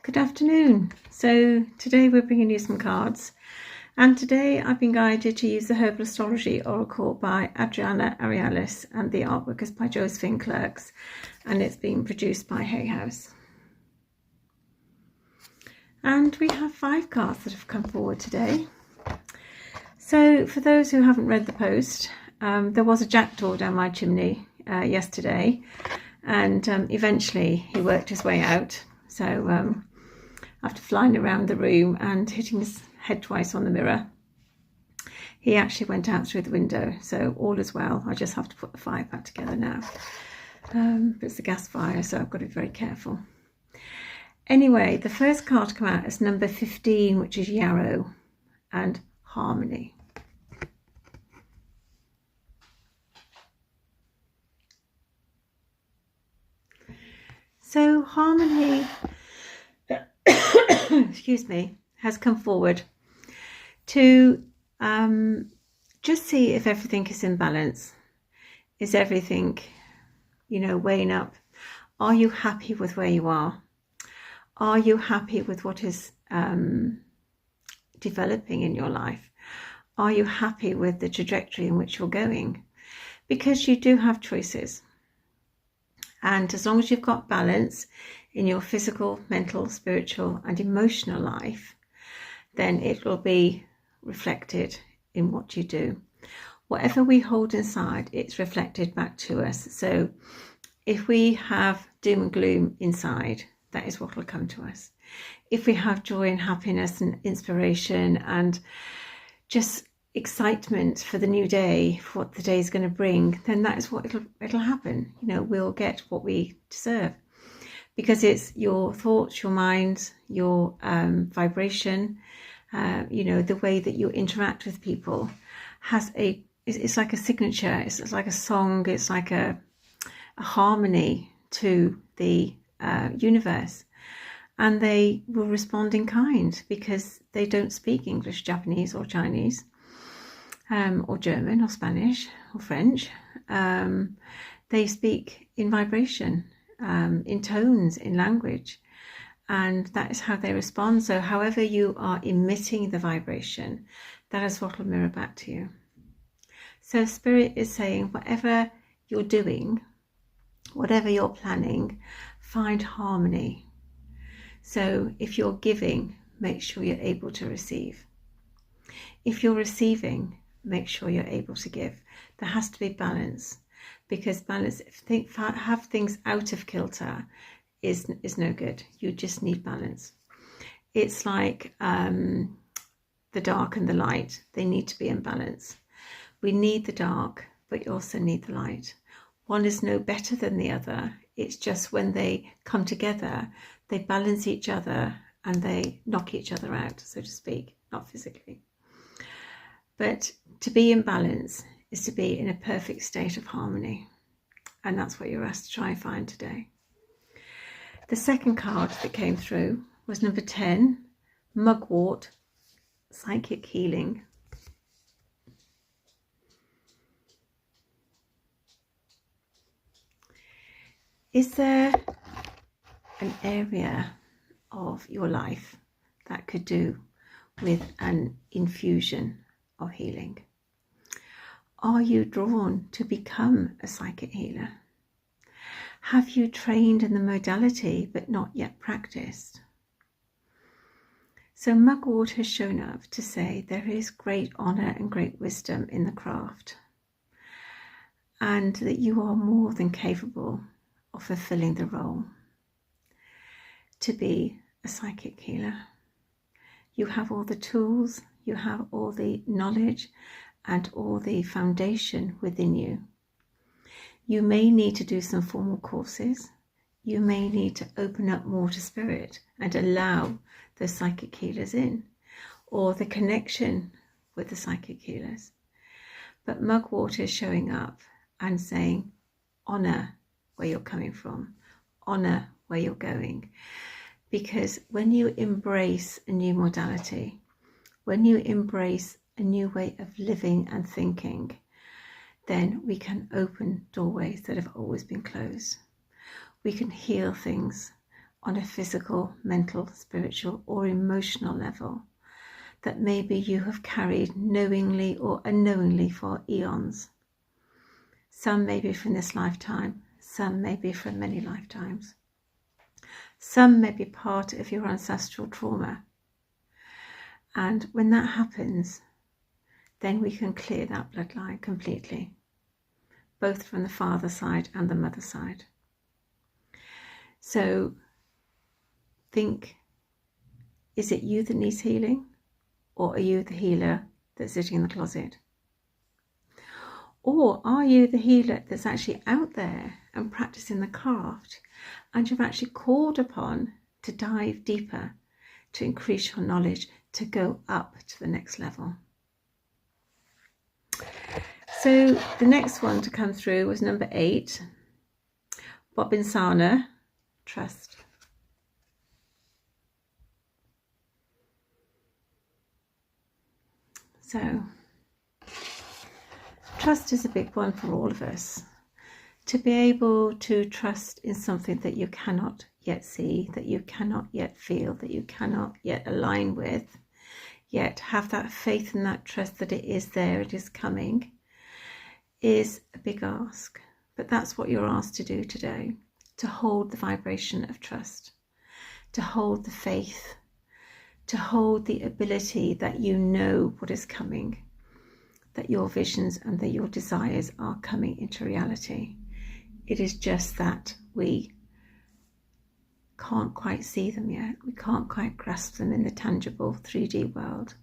Good afternoon. So today we're bringing you some cards, and today I've been guided to use the Herbal Astrology Oracle by Adriana Arialis, and the artwork is by Josephine Clerks, and it's been produced by Hay House. And we have 5 cards that have come forward today. So for those who haven't read the post, there was a jackdaw down my chimney yesterday, and eventually he worked his way out. So after flying around the room and hitting his head twice on the mirror, he actually went out through the window. So all is well. I just have to put the fire back together now. But it's a gas fire, so I've got to be very careful. Anyway, the first card to come out is number 15, which is Yarrow and Harmony. So Harmony, excuse me, has come forward to just see if everything is in balance. Is everything, weighing up? Are you happy with where you are? Are you happy with what is developing in your life? Are you happy with the trajectory in which you're going? Because you do have choices. And as long as you've got balance in your physical, mental, spiritual and emotional life, then it will be reflected in what you do. Whatever we hold inside, it's reflected back to us. So if we have doom and gloom inside, that is what will come to us. If we have joy and happiness and inspiration and just excitement for the new day, for what the day is going to bring, then that is what it'll happen. We'll get what we deserve, because it's your thoughts, your mind, your vibration, the way that you interact with people it's like a signature. It's like a song. It's like a harmony to the universe, and they will respond in kind because they don't speak English, Japanese or Chinese, or German or Spanish or French. They speak in vibration, in tones, in language, and that is how they respond. So however you are emitting the vibration, that is what will mirror back to you. So Spirit is saying, whatever you're doing, whatever you're planning, find harmony. So if you're giving, make sure you're able to receive. If you're receiving, make sure you're able to give. There has to be balance, because balance, have things out of kilter is no good. You just need balance. It's like the dark and the light. They need to be in balance. We need the dark, but you also need the light. One is no better than the other. It's just when they come together, they balance each other and they knock each other out, so to speak, not physically. But to be in balance is to be in a perfect state of harmony. And that's what you're asked to try and find today. The second card that came through was number 10, Mugwort, Psychic Healing. Is there an area of your life that could do with an infusion of healing? Are you drawn to become a psychic healer? Have you trained in the modality but not yet practiced? So Mugwort has shown up to say there is great honour and great wisdom in the craft, and that you are more than capable of fulfilling the role to be a psychic healer. You have all the tools, you have all the knowledge and all the foundation within you. You may need to do some formal courses. You may need to open up more to spirit and allow the psychic healers in, or the connection with the psychic healers. But Mugwort is showing up and saying, honour where you're coming from, honour where you're going. Because when you embrace a new modality, when you embrace a new way of living and thinking, then we can open doorways that have always been closed. We can heal things on a physical, mental, spiritual or emotional level that maybe you have carried knowingly or unknowingly for eons. Some maybe from this lifetime, some maybe from many lifetimes. Some may be part of your ancestral trauma. And when that happens, then we can clear that bloodline completely, both from the father side and the mother side. So think, is it you that needs healing, or are you the healer that's sitting in the closet? Or are you the healer that's actually out there and practicing the craft, and you're actually called upon to dive deeper, to increase your knowledge, to go up to the next level? So the next one to come through was number 8, Bobinsana, trust. So trust is a big one for all of us. To be able to trust in something that you cannot yet see, that you cannot yet feel, that you cannot yet align with, yet have that faith and that trust that it is there, it is coming, is a big ask. But that's what you're asked to do today, to hold the vibration of trust, to hold the faith, to hold the ability that you know what is coming, that your visions and that your desires are coming into reality. It is just that we can't quite see them yet. We can't quite grasp them in the tangible 3D world.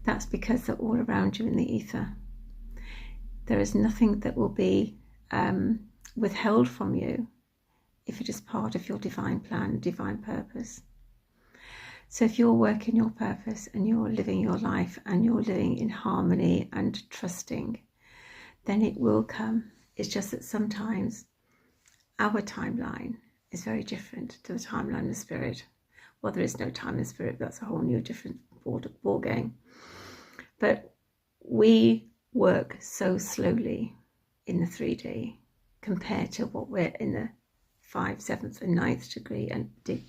That's because they're all around you in the ether. There is nothing that will be withheld from you if it is part of your divine plan, divine purpose. So if you're working your purpose and you're living your life and you're living in harmony and trusting, then it will come. It's just that sometimes our timeline is very different to the timeline of spirit. Well, there is no time in spirit. That's a whole new different ball game. But we work so slowly in the 3D compared to what we're in the 5th, 7th and 9th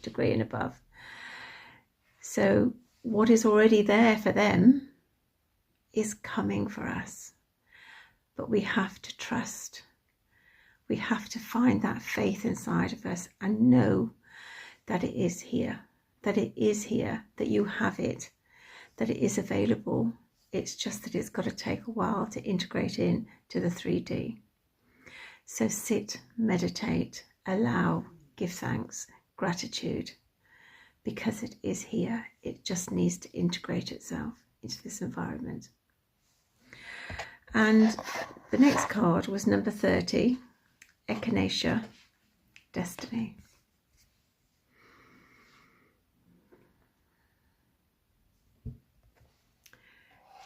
degree and above. So what is already there for them is coming for us. But we have to trust. We have to find that faith inside of us and know that it is here, that it is here, that you have it, that it is available. It's just that it's got to take a while to integrate in to the 3D. So sit, meditate, allow, give thanks, gratitude, because it is here. It just needs to integrate itself into this environment. And the next card was number 30, Echinacea, Destiny.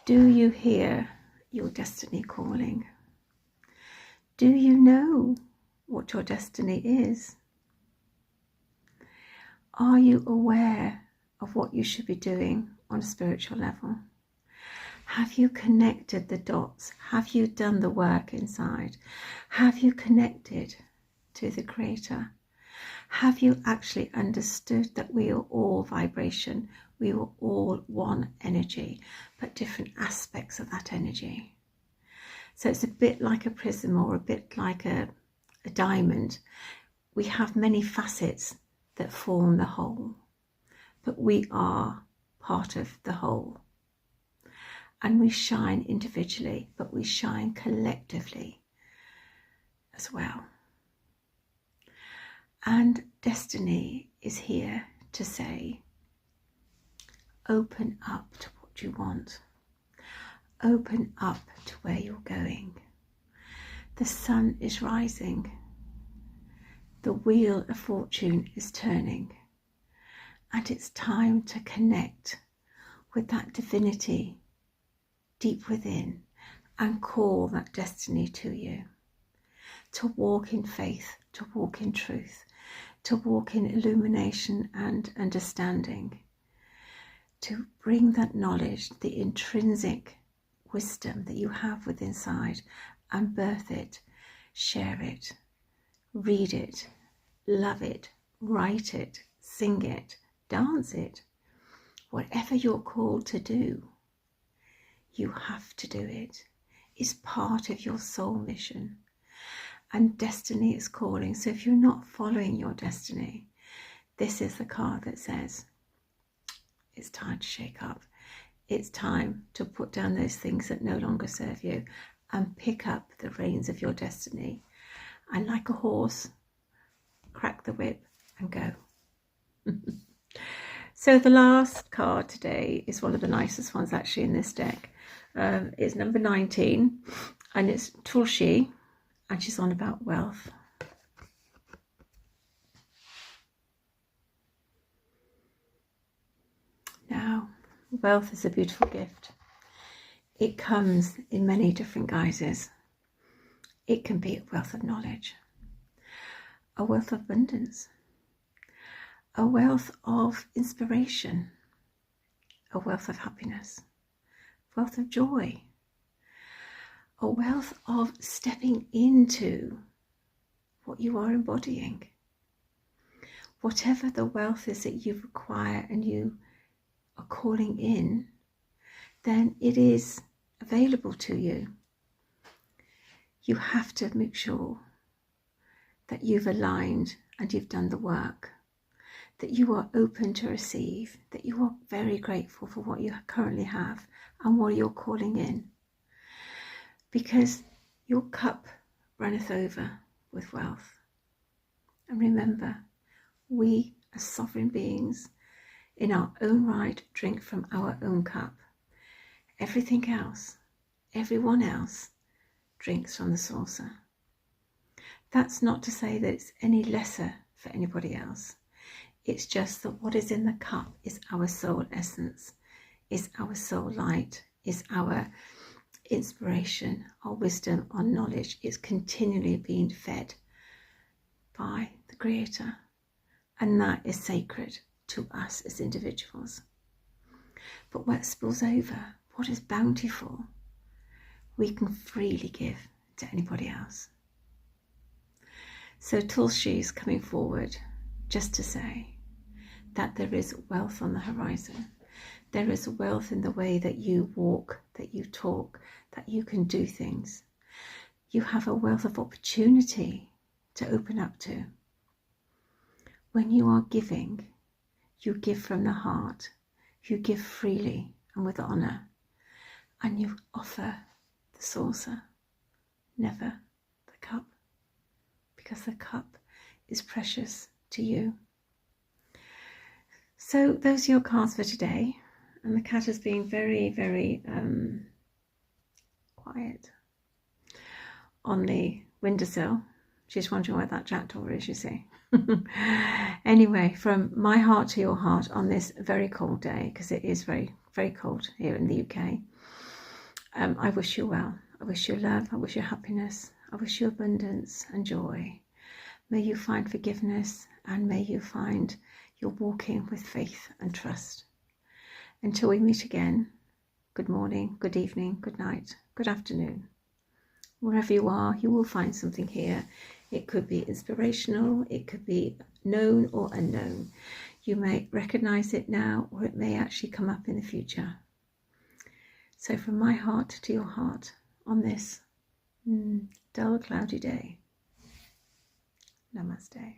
Do you hear your destiny calling? Do you know what your destiny is? Are you aware of what you should be doing on a spiritual level? Have you connected the dots? Have you done the work inside? Have you connected to the Creator? Have you actually understood that we are all vibration? We are all one energy, but different aspects of that energy. So it's a bit like a prism or a bit like a diamond. We have many facets that form the whole, but we are part of the whole. And we shine individually, but we shine collectively as well. And destiny is here to say, open up to what you want. Open up to where you're going. The sun is rising. The wheel of fortune is turning. And it's time to connect with that divinity deep within and call that destiny to you. To walk in faith, to walk in truth, to walk in illumination and understanding. To bring that knowledge, the intrinsic wisdom that you have within inside, and birth it, share it, read it, love it, write it, sing it, dance it. Whatever you're called to do, you have to do it. It's part of your soul mission. And destiny is calling. So if you're not following your destiny, this is the card that says, it's time to shake up. It's time to put down those things that no longer serve you and pick up the reins of your destiny. And like a horse, crack the whip and go. So the last card today is one of the nicest ones actually in this deck. It's number 19 and it's Tulsi, and she's on about wealth. Now, wealth is a beautiful gift. It comes in many different guises. It can be a wealth of knowledge, a wealth of abundance, a wealth of inspiration, a wealth of happiness, a wealth of joy, a wealth of stepping into what you are embodying. Whatever the wealth is that you require and you are calling in, then it is available to you. You have to make sure that you've aligned and you've done the work, that you are open to receive, that you are very grateful for what you currently have and what you're calling in. Because your cup runneth over with wealth. And remember, we as sovereign beings in our own right drink from our own cup. Everything else, everyone else drinks from the saucer. That's not to say that it's any lesser for anybody else. It's just that what is in the cup is our soul essence, is our soul light, is our inspiration, our wisdom, our knowledge. It's continually being fed by the Creator, and that is sacred to us as individuals. But what spills over, what is bountiful, we can freely give to anybody else. So Tulsi is coming forward just to say that there is wealth on the horizon. There is wealth in the way that you walk, that you talk, that you can do things. You have a wealth of opportunity to open up to. When you are giving, you give from the heart. You give freely and with honour. And you offer the saucer, never the cup. Because the cup is precious to you. So those are your cards for today. And the cat has been very, very quiet on the windowsill. She's wondering where that jackdaw is, you see. Anyway, from my heart to your heart on this very cold day, because it is very, very cold here in the UK, I wish you well. I wish you love. I wish you happiness. I wish you abundance and joy. May you find forgiveness, and may you find you're walking with faith and trust. Until we meet again, good morning, good evening, good night, good afternoon. Wherever you are, you will find something here. It could be inspirational, it could be known or unknown. You may recognize it now, or it may actually come up in the future. So from my heart to your heart on this dull, cloudy day, namaste.